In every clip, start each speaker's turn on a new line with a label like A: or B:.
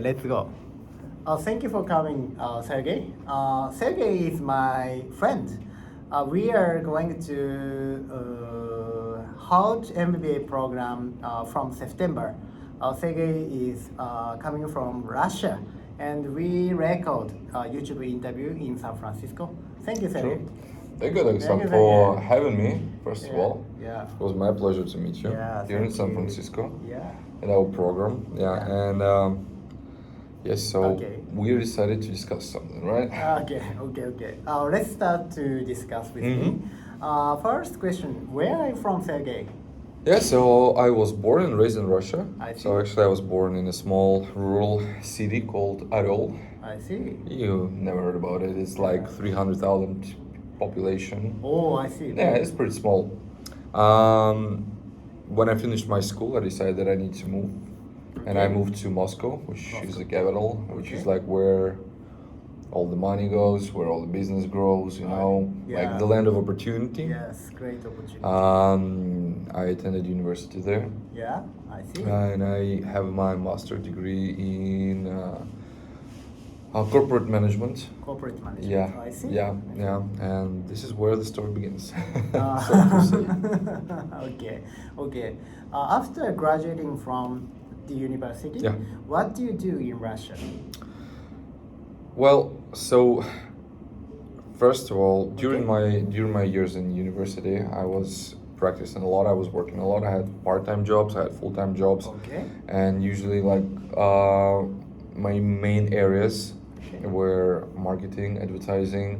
A: Let's go. Thank you for coming, Sergei. Sergei is my friend. We are going to hold MBA program from September. Sergei is coming from Russia, and we record YouTube interview in San Francisco. Thank you, Sergei.
B: Sure. Thank you, Alexander,
A: Thank you,
B: for
A: Sergei.
B: having me, first of
A: Yeah,
B: all.
A: yeah.
B: It was my pleasure to meet you
A: Yeah,
B: here in
A: thank
B: San
A: you.
B: Francisco
A: Yeah.
B: in our program. Yeah, and yes, so
A: Okay.
B: we decided to discuss something, right?
A: Okay. Let's start to discuss with me.
B: Mhm.
A: First question: where are you from, Sergei?
B: Yeah, so I was born and raised in Russia.
A: I see.
B: So actually, I was born in a small rural city called Oryol.
A: I see.
B: You never heard about it. It's like 300,000 population.
A: Oh, I see.
B: Yeah, it's pretty small. Um, when I finished my school, I decided that I need to move, and I
A: Okay.
B: moved to Moscow, which is the
A: Moscow.
B: capital, which is
A: Okay.
B: like where all the money goes, where all the business grows. You know,
A: Yeah.
B: like the land of opportunity.
A: Yes, great opportunity.
B: I attended university there,
A: Yeah, I see.
B: and I have my master degree in corporate management.
A: Corporate management.
B: Yeah,
A: I see.
B: yeah, and this is where the story begins.
A: Uh,
B: So to say.
A: okay. After graduating from the university,
B: Yeah.
A: what do you do in Russia?
B: Well, so first of all, during my years in university, I was practicing a lot. I was working a lot. I had part-time jobs. I had full-time jobs,
A: Okay.
B: and usually like my main areas
A: Okay.
B: were marketing, advertising,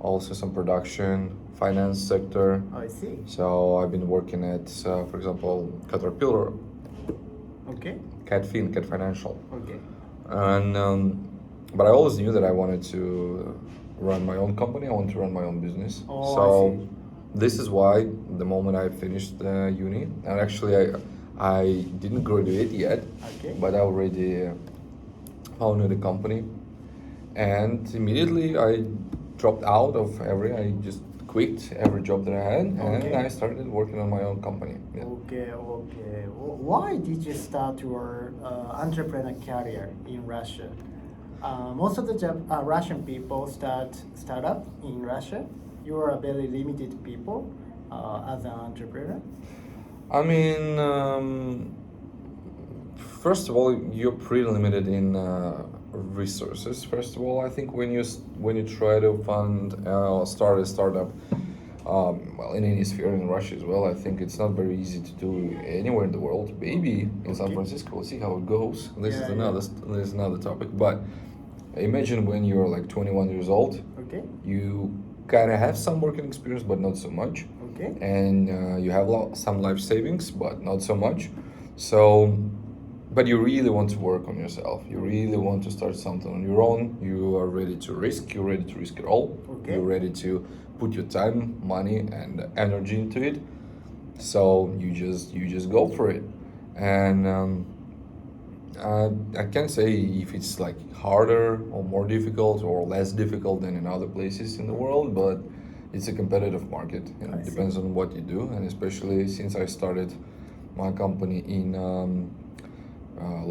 B: also some production, finance sector.
A: I see.
B: So I've been working at, for example, Caterpillar,
A: Okay.
B: Cat Financial,
A: Okay.
B: and but I always knew that I wanted to run my own company. I want to run my own business.
A: Oh, I
B: So
A: see.
B: this is why the moment I finished uni, and actually I didn't graduate yet,
A: Okay.
B: but I already founded a company, and immediately I dropped out of I just quit every job that I had, and
A: Okay.
B: I started working on my own company. Yeah.
A: Okay. Why did you start your entrepreneur career in Russia? Most of the Russian people start up in Russia. You are a very limited people as an entrepreneur.
B: I mean, first of all, you're pretty limited in resources. First of all, I think when you try to fund start a startup, well, in any sphere in Russia as well, I think it's not very easy to do anywhere in the world. Maybe in San
A: Okay.
B: Francisco, we'll see how it goes. This is
A: Yeah.
B: this is another topic. But imagine when you're like 21 years old,
A: Okay.
B: you kind of have some working experience, but not so much.
A: Okay.
B: And you have some life savings, but not so much. So, but you really want to work on yourself. You really want to start something on your own. You are ready to risk. You're ready to risk it all.
A: Okay.
B: You're ready to put your time, money, and energy into it. So you just go for it. And I can't say if it's like harder or more difficult or less difficult than in other places in the world, but it's a competitive market, and
A: I
B: it
A: see.
B: depends on what you do. And especially since I started my company in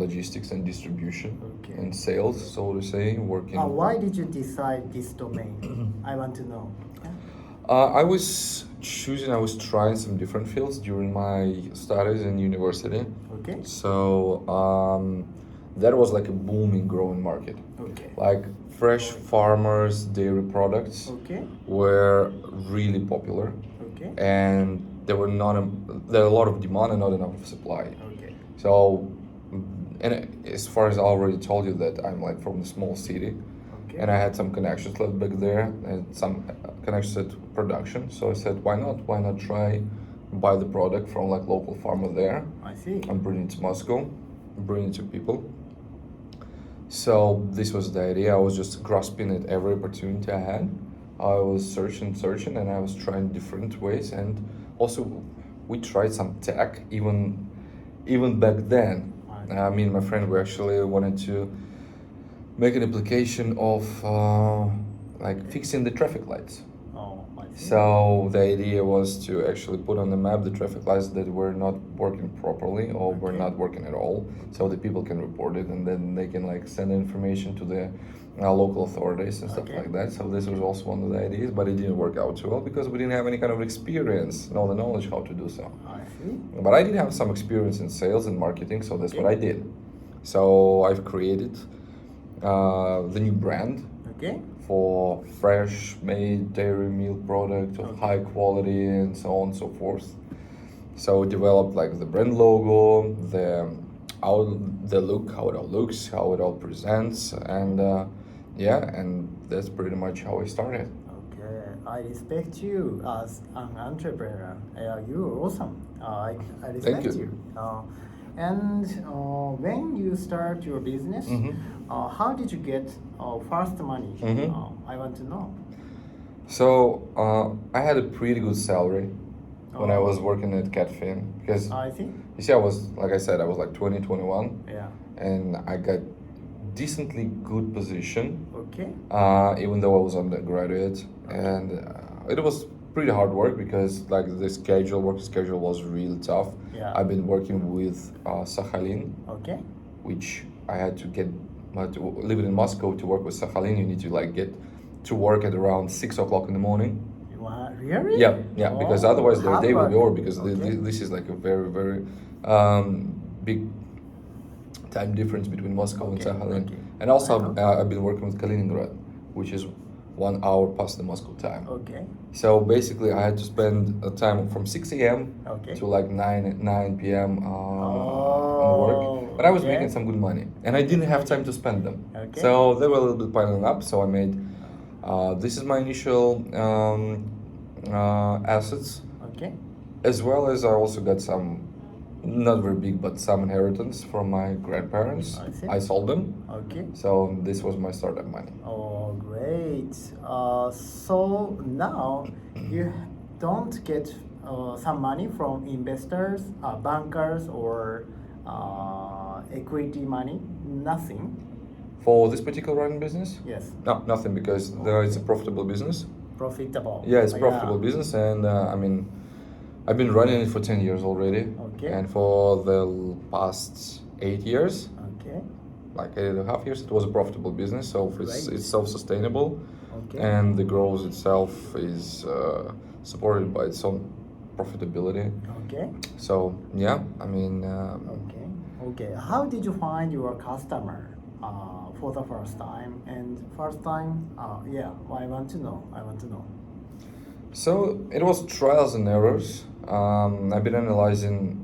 B: logistics and distribution
A: Okay.
B: and sales, so to say, working.
A: Why did you decide this domain? I want to know.
B: I was trying some different fields during my studies in university.
A: Okay.
B: So that was like a booming, growing market.
A: Okay.
B: Like fresh farmers, dairy products
A: Okay.
B: were really popular,
A: Okay.
B: and there were a lot of demand and not enough supply.
A: Okay.
B: So, and as far as I already told you that I'm like from a small city,
A: Okay.
B: and I had some connections left back there and some connections at production. So I said, why not? Why not try buy the product from like local farmer there
A: I see.
B: and bring it to Moscow, bring it to people. So this was the idea. I was just grasping at every opportunity I had. I was searching, and I was trying different ways. And also, we tried some tech even back then. Me and my friend, we actually wanted to make an application of like fixing the traffic lights.
A: Oh, I
B: So the idea was to actually put on the map the traffic lights that were not working properly or were
A: Okay.
B: not working at all, so the people can report it and then they can like send information to the local authorities and stuff
A: Okay.
B: like that. So this was also one of the ideas, but it didn't work out too well because we didn't have any kind of experience, no the knowledge how to do so.
A: I see.
B: But I did have some experience in sales and marketing, so that's
A: Okay.
B: what I did. So I've created the new brand
A: Okay.
B: for fresh made dairy milk product of
A: Okay.
B: high quality and so on and so forth. So developed like the brand logo, the look, how it all looks, how it all presents, and and that's pretty much how I started.
A: Okay, I respect you as an entrepreneur. You're awesome. I respect
B: you.
A: you. And when you start your business, how did you get first money? I want to know.
B: So I had a pretty good salary when I
A: Oh.
B: was working at Catfin because
A: I see.
B: you see I was like I said I was like 20, 21
A: Yeah.
B: and I got decently good position
A: Okay.
B: even though I was undergraduate and it was pretty hard work because like the work schedule was really tough.
A: Yeah.
B: I've been working with Sakhalin,
A: Okay.
B: which I had to get to live in Moscow to work with Sakhalin. You need to like get to work at around 6 o'clock in the morning.
A: Really?
B: Yeah, because
A: Oh,
B: otherwise their
A: hard
B: day will be
A: work.
B: over because
A: Okay.
B: this is like a very, very big time difference between Moscow and
A: Okay,
B: Sakhalin.
A: okay.
B: And also
A: I know.
B: I've been working with Kaliningrad, which is 1 hour past the Moscow time.
A: Okay.
B: So basically I had to spend a time from 6 a.m.
A: Okay.
B: to like 9 p.m. On the work. But I was
A: okay.
B: making some good money and I didn't have time to spend them.
A: Okay.
B: So they were a little bit piling up. So I made, this is my initial assets,
A: Okay.
B: as well as I also got some, not very big, but some inheritance from my grandparents.
A: I see.
B: I sold them.
A: Okay.
B: So this was my startup money.
A: Oh, great. So now you don't get some money from investors, bankers, or equity money? Nothing?
B: For this particular running business?
A: Yes.
B: No, nothing because it's a profitable business.
A: Profitable?
B: Yeah, it's profitable business, and I mean, I've been running it for 10 years already.
A: Okay.
B: And for the past 8 years,
A: Okay.
B: like 8.5 years, it was a profitable business. So
A: Great.
B: it's self-sustainable,
A: Okay.
B: and the growth itself is supported by its own profitability.
A: Okay.
B: So yeah, I mean,
A: Okay. Okay. How did you find your customer for the first time? And first time, yeah, I want to know. I want to know.
B: so it was trials and errors. I've been analyzing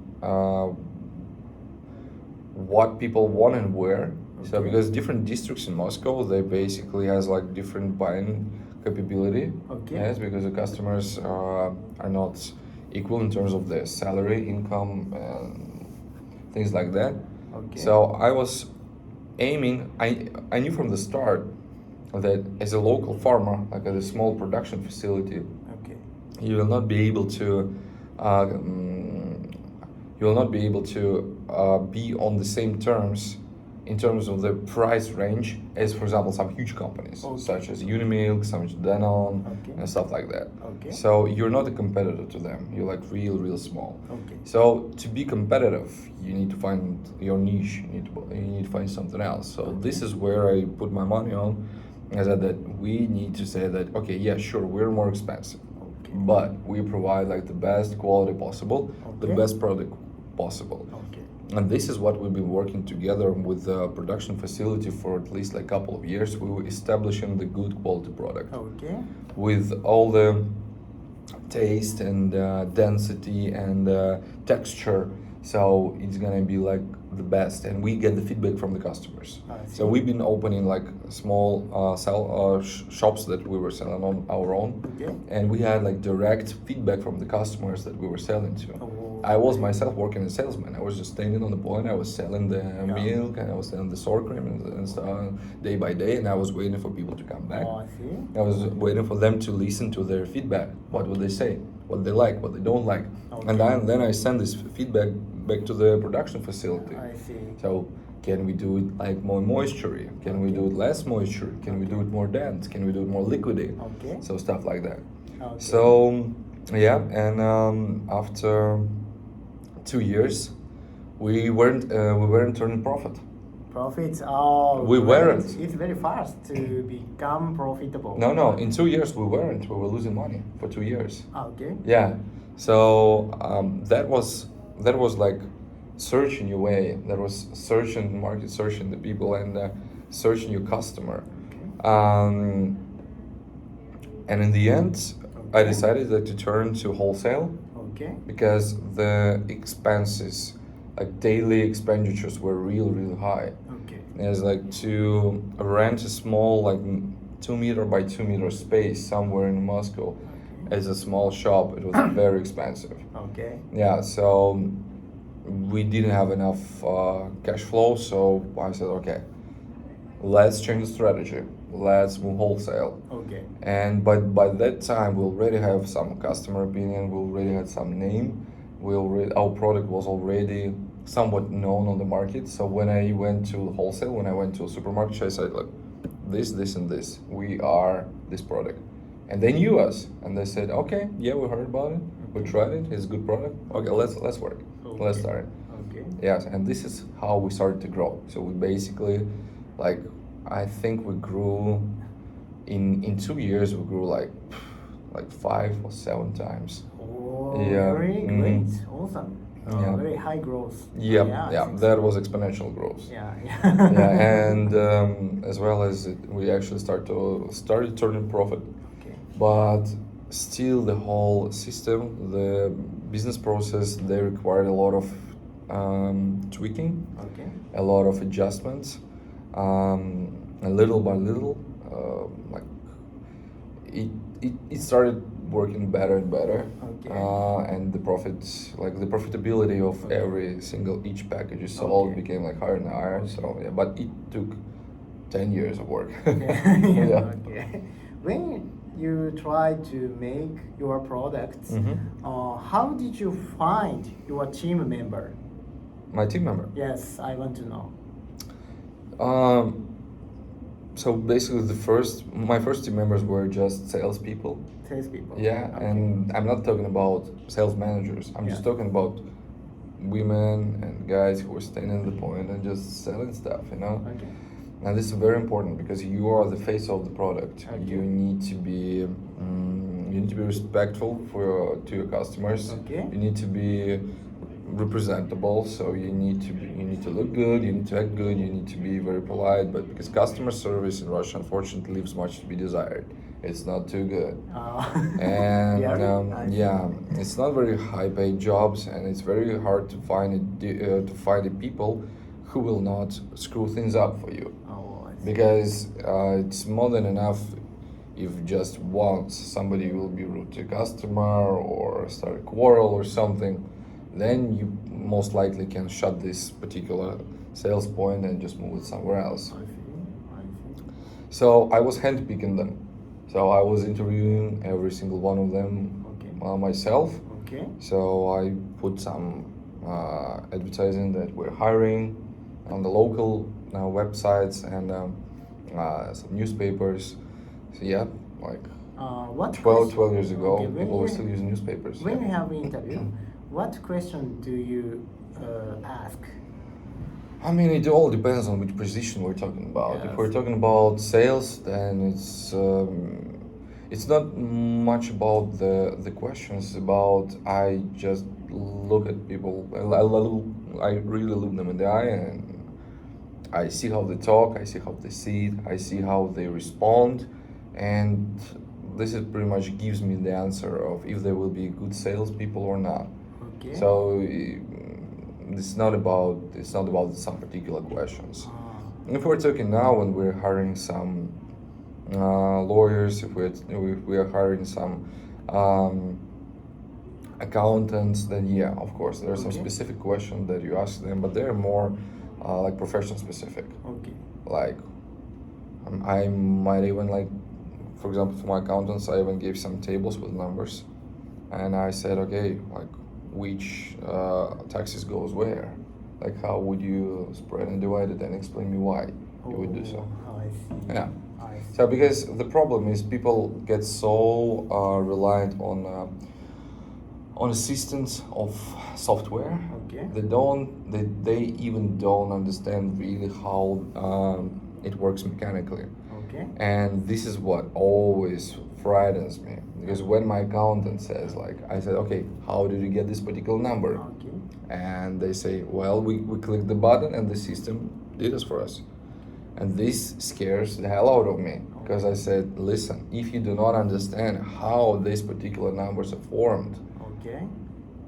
B: what people want and where. So
A: Okay.
B: because different districts in Moscow, they basically has like different buying capability.
A: Okay.
B: Yes, because the customers are not equal in terms of their salary, income, and things like that.
A: Okay.
B: So I was aiming. I knew from the start that as a local farmer, like at a small production facility,
A: Okay.
B: you will not be able to be on the same terms in terms of the price range as, for example, some huge companies
A: Okay.
B: such as Unimilk, such as Danone,
A: Okay.
B: and stuff like that.
A: Okay.
B: So you're not a competitor to them. You're like real small.
A: Okay.
B: So to be competitive, you need to find your niche. You need to find something else. So this is where I put my money on. I said that we need to say that okay, yeah, sure, we're more expensive,
A: Okay.
B: but we provide like the best quality possible, the
A: Okay.
B: best product possible.
A: Okay.
B: And this is what we've been working together with the production facility for at least like a couple of years. We were establishing the good quality product
A: Okay.
B: with all the taste and density and texture. So it's gonna be like the best, and we get the feedback from the customers.
A: I see.
B: So we've been opening like small shops that we were selling on our own,
A: Okay.
B: and we had like direct feedback from the customers that we were selling to.
A: Oh,
B: I was myself working as a salesman. I was just standing on the point. I was selling the milk and I was selling the sour cream and stuff day by day, and I was waiting for people to come back.
A: Oh, I see.
B: I was waiting for them to listen to their feedback. What would they say? What they like? What they don't like?
A: Okay.
B: And then I send this feedback back to the production facility.
A: I see.
B: So can we do it like more moisture? Can we do it less moisture? Can we do it more dense? Can we do it more liquidy?
A: Okay.
B: So stuff like that.
A: Okay.
B: So yeah, and after 2 years, we weren't turning profit.
A: Profits. Oh,
B: We
A: great.
B: weren't.
A: It's very fast to become profitable.
B: No, in 2 years we weren't. We were losing money for 2 years.
A: Okay.
B: Yeah, so that was like searching your way. That was searching the market, searching the people, and searching your customer.
A: Okay.
B: And in the end, I
A: Okay.
B: decided that to turn to wholesale
A: Okay.
B: because the expenses, like daily expenditures, were really high.
A: Okay.
B: It's like to rent a small, like 2 meter by 2 meter space somewhere in Moscow
A: Okay.
B: as a small shop. It was very expensive.
A: Okay.
B: Yeah, so we didn't have enough cash flow, so I said, okay, let's change the strategy. Let's move wholesale.
A: Okay.
B: And by that time, we already have some customer opinion. We already had some name. Our product was already somewhat known on the market. So when I went to wholesale, when I went to a supermarket, I said, look, this, and this. We are this product. And they knew us, and they said, okay, yeah, we heard about it. We tried it. It's a good product. Okay, let's work. Let's start.
A: Okay.
B: Yes, and this is how we started to grow. So we basically, like, I think we grew in 2 years. We grew like 5 or 7 times.
A: Oh,
B: Yeah.
A: very
B: Mhm.
A: great. Awesome.
B: Yeah.
A: Very high growth.
B: Yeah,
A: I think
B: that
A: so.
B: was exponential growth.
A: Yeah.
B: Yeah, and as well as we actually started turning profit,
A: Okay.
B: but still the whole system, the business process, they required a lot of tweaking,
A: Okay.
B: a lot of adjustments, and little by little, like it started working better and better.
A: Okay.
B: And the profits, like the profitability of
A: Okay.
B: every single each package you sold
A: Okay.
B: became like higher and higher. So yeah, but it took 10 years of work.
A: Okay.
B: Yeah.
A: Okay. When you try to make your products,
B: Mhm.
A: how did you find your team member?
B: My team member.
A: Yes, I want to know.
B: So basically, my first team members were just salespeople.
A: Salespeople.
B: Yeah,
A: Okay.
B: and I'm not talking about sales managers. I'm just
A: Yeah.
B: talking about women and guys who are standing at the point and just selling stuff, you know.
A: Okay.
B: And this is very important because you are the face of the product.
A: Okay.
B: You need to be respectful to your customers.
A: Okay.
B: You need to be representable, so you need to look good, you need to act good, you need to be very polite. But because customer service in Russia unfortunately leaves much to be desired, it's not too good. And yeah, it's not very high paid jobs, and it's very hard to find the people who will not screw things up for you.
A: Oh, I see.
B: Because it's more than enough if just once somebody will be rude to a customer or start a quarrel or something, then you most likely can shut this particular sales point and just move it somewhere else.
A: I see.
B: So I was handpicking them. So I was interviewing every single one of them
A: Okay.
B: myself.
A: Okay.
B: So I put some advertising that we're hiring on the local websites and some newspapers. So yeah, like
A: What
B: 12 years ago,
A: Okay, when
B: people were
A: you-
B: still using newspapers.
A: When
B: yeah.
A: you have interview, what question do you ask?
B: I mean, it all depends on which position we're talking about.
A: Yes.
B: If we're talking about sales, then it's not much about the questions. About I just look at people. I really look them in the eye, and I see how they talk. I see how they see it. I see how they respond, and this is pretty much gives me the answer of if they will be good salespeople or not.
A: Okay.
B: So it's not about some particular questions.
A: Ah,
B: If we're talking now, when we're hiring some lawyers, if we are hiring some accountants, then yeah, of course, there are some
A: Okay.
B: specific questions that you ask them, but they're more like profession specific.
A: okay.
B: Like I might even like, for example, for my accountants, I even gave some tables with numbers, and I said, okay, like which taxes goes where, like how would you spread and divide it, and explain me why. you would do so.
A: Oh, I see.
B: Yeah.
A: I see.
B: So because the problem is people get so reliant on assistance of software.
A: Okay.
B: They even don't understand really how it works mechanically.
A: Okay.
B: And this is what always frightens me, because when my accountant says, like, I said, okay, how did you get this particular number?
A: Okay.
B: And they say, well, we clicked the button and the system did this for us. And this scares the hell out of me, because I said, listen, if you do not understand how these particular numbers are formed,
A: Okay.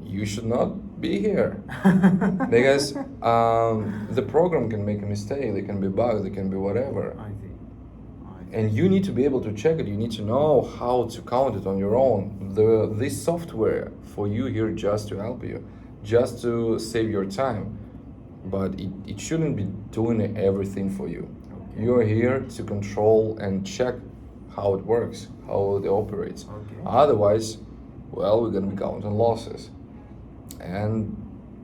B: you should not be here. Because the program can make a mistake, there can be bugs, there can be whatever.
A: I see.
B: And you need to be able to check it, you need to know how to count it on your own. This software for you here just to help you, just to save your time. But it shouldn't be doing everything for you.
A: Okay.
B: You're here to control and check how it works, how it operates.
A: Okay.
B: Otherwise, well, we're gonna be counting losses. And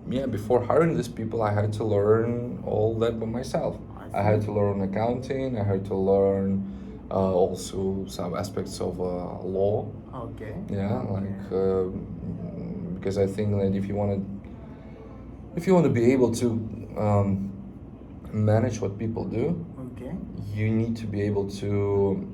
B: yeah, before hiring these people, I had to learn all that by myself. I had to learn accounting, I had to learn also some aspects of law.
A: Okay.
B: Yeah,
A: Okay.
B: Because I think that if you want to be able to manage what people do,
A: Okay.
B: you need to be able to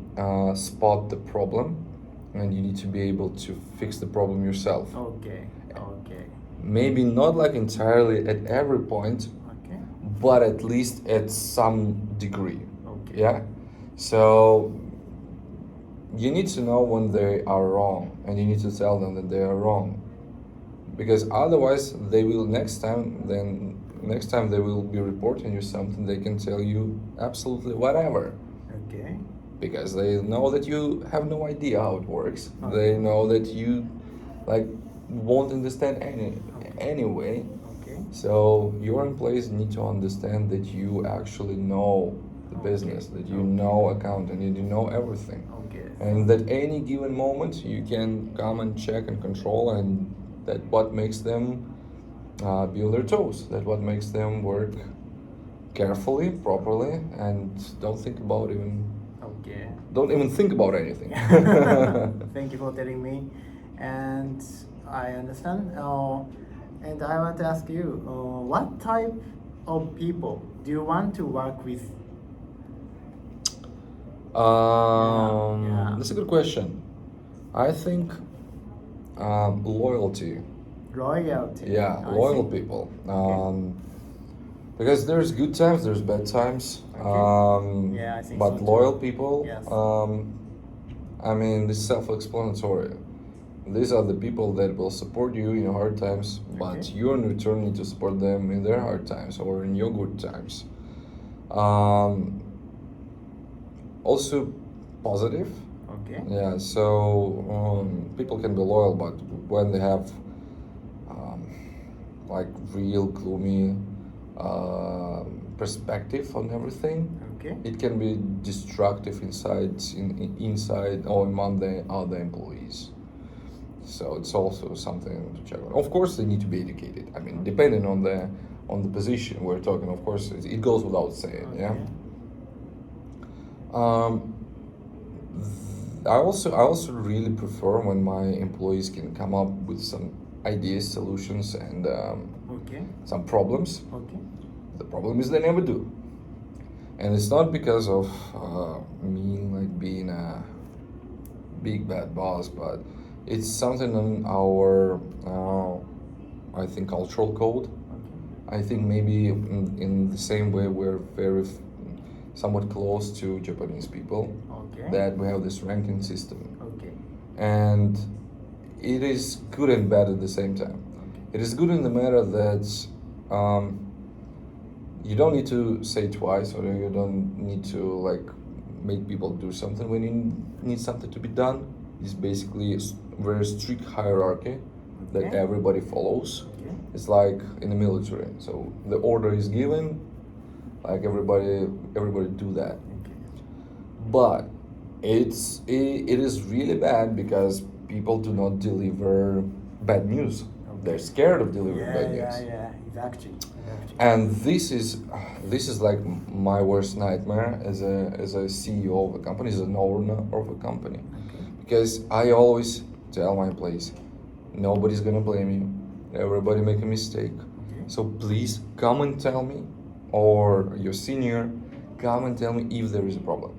B: spot the problem, and you need to be able to fix the problem yourself.
A: Okay. Okay.
B: Maybe not like entirely at every point,
A: Okay.
B: but at least at some degree.
A: Okay.
B: Yeah? So you need to know when they are wrong, and you need to tell them that they are wrong. Because otherwise they will next time they will be reporting you something, they can tell you absolutely whatever.
A: Okay.
B: Because they know that you have no idea how it works.
A: Okay.
B: They know that you like won't understand anyway.
A: Okay.
B: So your employees need to understand that you actually know the business, that you know accounting, and you know everything.
A: Okay.
B: And that any given moment you can come and check and control, and that what makes them be on their toes, that what makes them work carefully, properly, and don't think about
A: Okay.
B: don't even think about anything.
A: Thank you for telling me, and I understand. And I want to ask you, what type of people do you want to work with? Yeah.
B: That's a good question. I think loyalty.
A: Loyalty.
B: Yeah,
A: I
B: loyal
A: see.
B: people.
A: Okay.
B: Because there's good times, there's bad times.
A: Okay. Yeah, I think
B: but
A: so too.
B: loyal people,
A: Yes.
B: I mean, this is self-explanatory. These are the people that will support you in your hard times, but
A: Okay.
B: you in return need to support them in their hard times or in your good times. Also, positive.
A: Okay.
B: Yeah, so people can be loyal, but when they have like real gloomy perspective on everything,
A: Okay.
B: it can be destructive inside or among the other employees. So it's also something to check on. Of course, they need to be educated. I mean, depending on the position we're talking, of course, it goes without saying.
A: Okay.
B: Yeah. I also really prefer when my employees can come up with some ideas, solutions, and
A: Okay.
B: some problems.
A: Okay.
B: The problem is they never do, and it's not because of me like being a big bad boss, but it's something in our I think cultural code.
A: Okay.
B: I think maybe in the same way we're very somewhat close to Japanese people,
A: Okay.
B: that we have this ranking system,
A: Okay.
B: and it is good and bad at the same time.
A: Okay.
B: It is good in the matter that you don't need to say twice, or you don't need to like make people do something when you need something to be done. It's basically a very strict hierarchy that
A: Okay.
B: everybody follows.
A: Okay.
B: It's like in the military. So the order is given, like everybody do that.
A: Okay.
B: But it is really bad because people do not deliver bad news. They're scared of delivering bad news.
A: Yeah, exactly.
B: And this is like my worst nightmare as a CEO of a company, as an owner of a company, because I always tell my employees, nobody's gonna blame you. Everybody make a mistake. So please come and tell me, or your senior, come and tell me if there is a problem.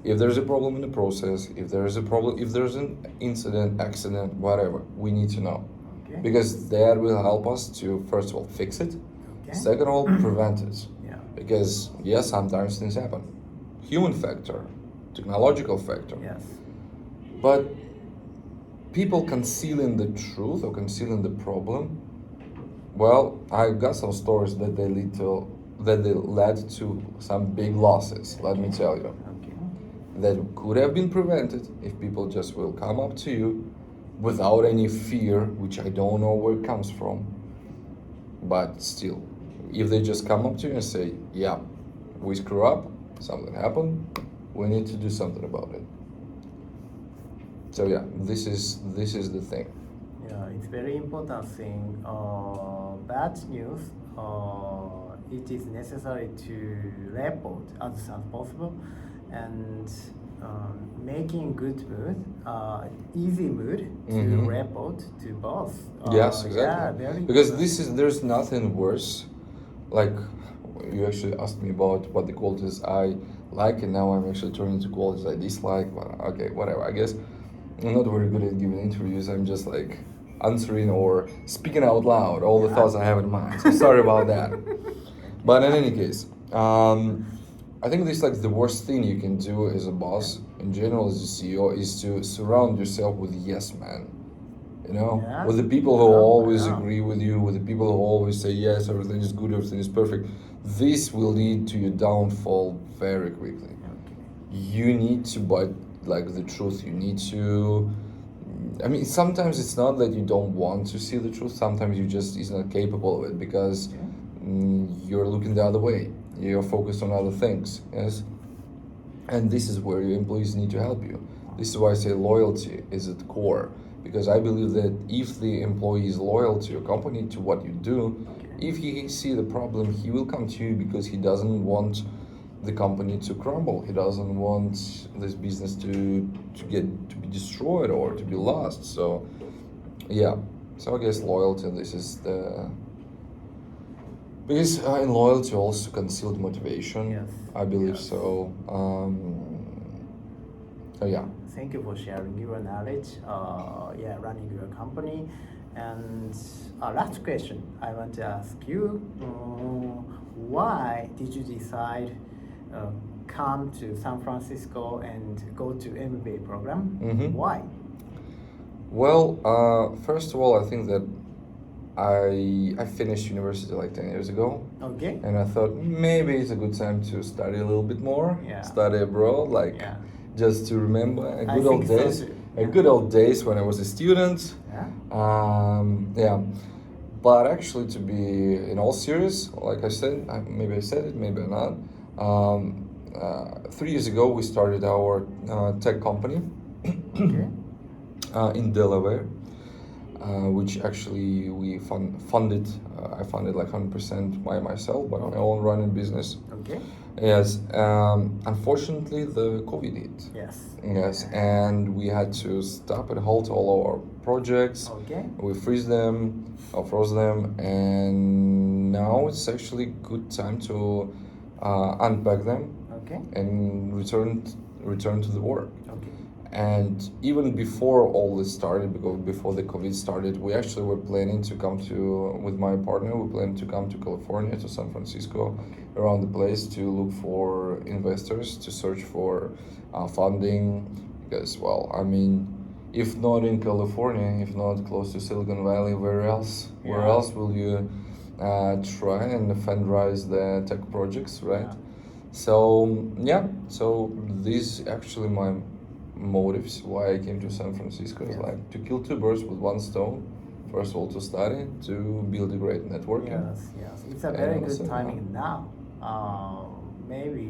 B: If there's a problem in the process, if there is a problem, if there's an incident, accident, whatever, we need to know. Because that will help us to, first of all, fix it. Second of all, prevent it. Because yes, sometimes things happen. Human factor, technological factor.
A: Yes.
B: But people concealing the truth or concealing the problem, well, I got some stories that they led to some big losses, let me tell you. That could have been prevented if people just will come up to you without any fear, which I don't know where it comes from. But still, if they just come up to you and say, yeah, we screw up, something happened, we need to do something about it. So yeah, this is the thing.
A: Yeah, it's very important thing. Bad news, it is necessary to report as soon as possible, and making good mood, easy mood to report to boss.
B: Yes, exactly.
A: Yeah, very
B: because
A: important.
B: there's nothing worse. Like you actually asked me about what the qualities I like, and now I'm actually turning to qualities I dislike. But okay, whatever. I guess I'm not very good at giving interviews. I'm just like answering or speaking out loud all the thoughts I have in mind. So sorry about that. But in any case, I think this like the worst thing you can do as a boss, in general as a CEO, is to surround yourself with yes men. You know,
A: Yeah.
B: with the people who always
A: Yeah.
B: agree with you, with the people who always say yes, everything is good, everything is perfect. This will lead to your downfall very quickly. You need to bite like the truth. You need to. I mean, sometimes it's not that you don't want to see the truth. Sometimes you just is not capable of it because you're looking the other way. You're focused on other things. Yes, and this is where your employees need to help you. This is why I say loyalty is at the core. Because I believe that if the employee is loyal to your company, to what you do, if he see the problem, he will come to you because he doesn't want the company to crumble. He doesn't want this business to be destroyed or to be lost. So yeah. So I guess loyalty. This is the because in loyalty also concealed motivation.
A: Yes.
B: I believe
A: Yes.
B: so. So yeah.
A: Thank you for sharing your knowledge. Running your company. And last question I want to ask you: why did you decide come to San Francisco and go to MBA program? Why?
B: Well, first of all, I think that I finished university like 10 years ago.
A: Okay.
B: And I thought maybe it's a good time to study a little bit more,
A: Yeah.
B: study abroad, like just to remember
A: I think so too.
B: good old days when I was a student.
A: Yeah.
B: But actually, to be in all serious, like I said, maybe I said it, maybe not. 3 years ago, we started our tech company
A: Okay.
B: in Delaware. Which actually we funded. I funded like 100% by myself, by my own running business.
A: Okay.
B: Yes. Unfortunately, the COVID hit.
A: Yes.
B: Yes, and we had to stop and halt all our projects.
A: Okay.
B: We froze them, and now it's actually good time to unpack them
A: Okay.
B: and return to the work.
A: Okay.
B: And even before all this started, because before the COVID started, we actually were planning to come with my partner, we planned to come to California, to San Francisco, around the place to look for investors, to search for funding. Because, well, I mean, if not in California, if not close to Silicon Valley, where else? Where else will you try and fundraise the tech projects, right? So these actually my motives why I came to San Francisco is like to kill two birds with one stone. First of all, to study, to build a great networking.
A: Yes. It's a very good timing now. Maybe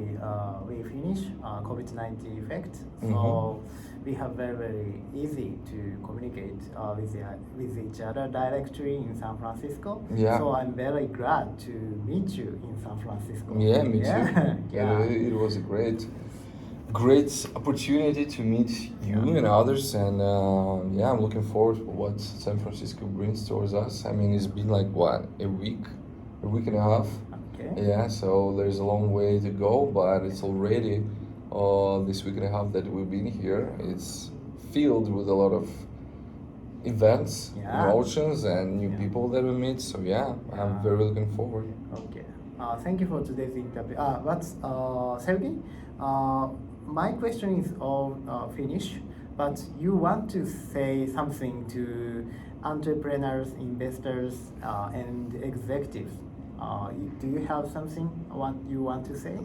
A: we finish COVID-19 effect, so we have very easy to communicate with each other directly in San Francisco.
B: Yeah.
A: So I'm very glad to meet you in San Francisco.
B: Yeah, me too.
A: Yeah.
B: It was a great opportunity to meet you and others, and yeah, I'm looking forward to what San Francisco brings towards us. I mean, it's been like what, a week and a half.
A: Okay.
B: Yeah, so there's a long way to go, but it's already this week and a half that we've been here. It's filled with a lot of events, emotions, and new people that we meet. So yeah, I'm very looking forward.
A: Okay. Thank you for today's interview. Sergey, my question is all finished, but you want to say something to entrepreneurs, investors, and executives. Do you have something you want to say?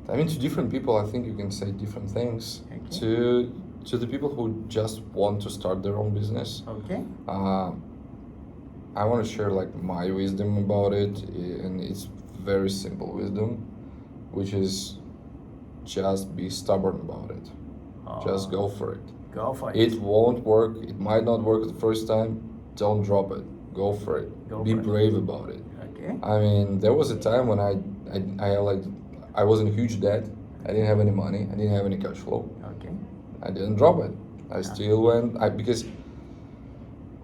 B: I mean, to different people, I think you can say different things.
A: Okay.
B: To the people who just want to start their own business.
A: Okay.
B: I want to share like my wisdom about it, and it's very simple wisdom, which is just be stubborn about it. Just go for it.
A: Go for it.
B: It won't work. It might not work the first time. Don't drop it. Go for it. Be brave about it.
A: Okay.
B: I mean, there was a time when I was in huge debt. I didn't have any money. I didn't have any cash flow.
A: Okay.
B: I didn't drop it. I still went. Because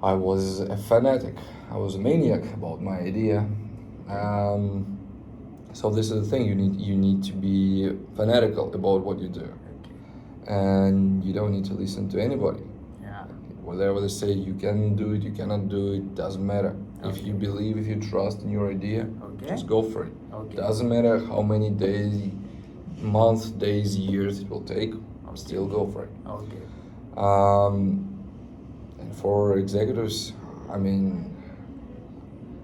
B: I was a fanatic. I was a maniac about my idea. So this is the thing. You need to be fanatical about what you do, and you don't need to listen to anybody.
A: Yeah.
B: Whatever they say, you can do it. You cannot do it. Doesn't matter. If you believe, if you trust in your idea, just go for it. Doesn't matter how many days, months, days, years it will take. Still go for it.
A: Okay.
B: And for executives, I mean,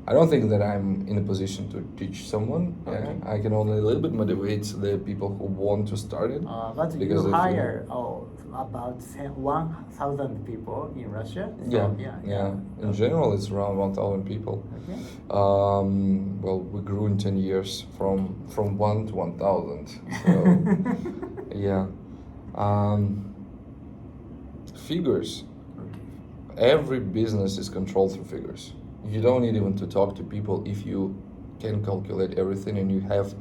B: I don't think that I'm in a position to teach someone. Yeah, I can only a little bit motivate the people who want to start it.
A: But you hire about 1,000 people in Russia. So,
B: yeah. In general, it's around 1,000 people.
A: Okay.
B: Well, we grew in 10 years from 1 to 1,000. So yeah. Figures. Every business is controlled through figures. You don't need even to talk to people if you can calculate everything and you have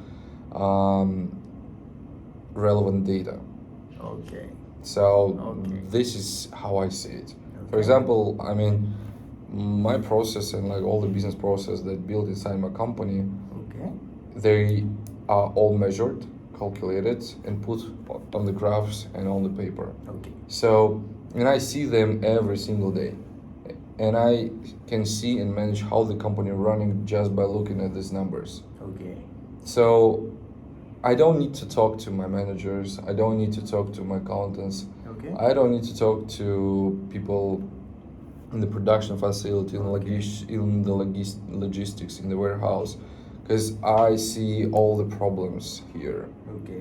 B: relevant data.
A: Okay.
B: So this is how I see it. For example, I mean, my process and like all the business process that built inside my company, they are all measured, calculated, and put on the graphs and on the paper. So, and I see them every single day. And I can see and manage how the company is running just by looking at these numbers. So I don't need to talk to my managers. I don't need to talk to my accountants. I don't need to talk to people in the production facility, in the logistics, in the warehouse, because I see all the problems here,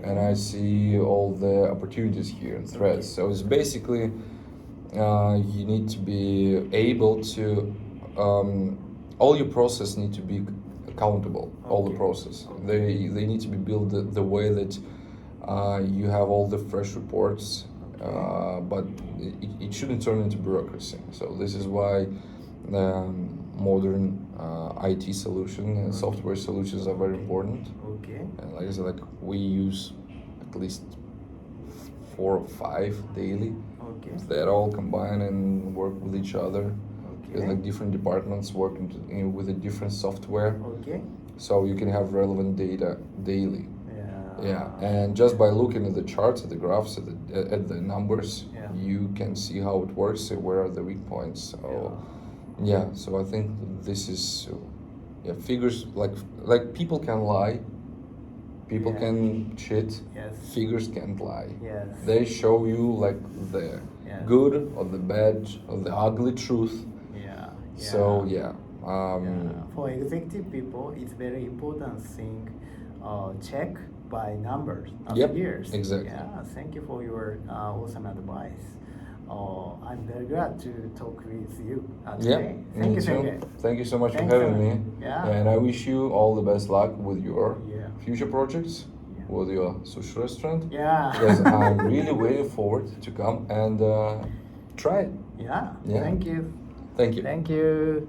B: and I see all the opportunities here and threats. So it's basically you need to be able to all your process need to be accountable. All the process they need to be built the way that you have all the fresh reports, but it shouldn't turn into bureaucracy. So this is why modern IT solution and software solutions are very important. And like I said, like we use at least 4 or 5 daily. They're all combine and work with each other. There's like different departments working with a different software. So you can have relevant data daily. Yeah, and just by looking at the charts, at the graphs, at the numbers, you can see how it works and where are the weak points. So so I think this is figures, like people can lie, people can cheat, figures can't lie. They show you like the good or the bad or the ugly truth. So
A: for executive people, it's very important thing. Check by numbers, not years.
B: Exactly.
A: Thank you for your awesome advice. I'm very glad to talk with you today. Thank you, Sergei.
B: Thank you so much for having me. And I wish you all the best luck with your future projects, with your sushi restaurant.
A: Yeah.
B: Because I'm really waiting forward to come and try it.
A: Yeah.
B: Yeah.
A: Thank you.
B: Thank you.
A: Thank you.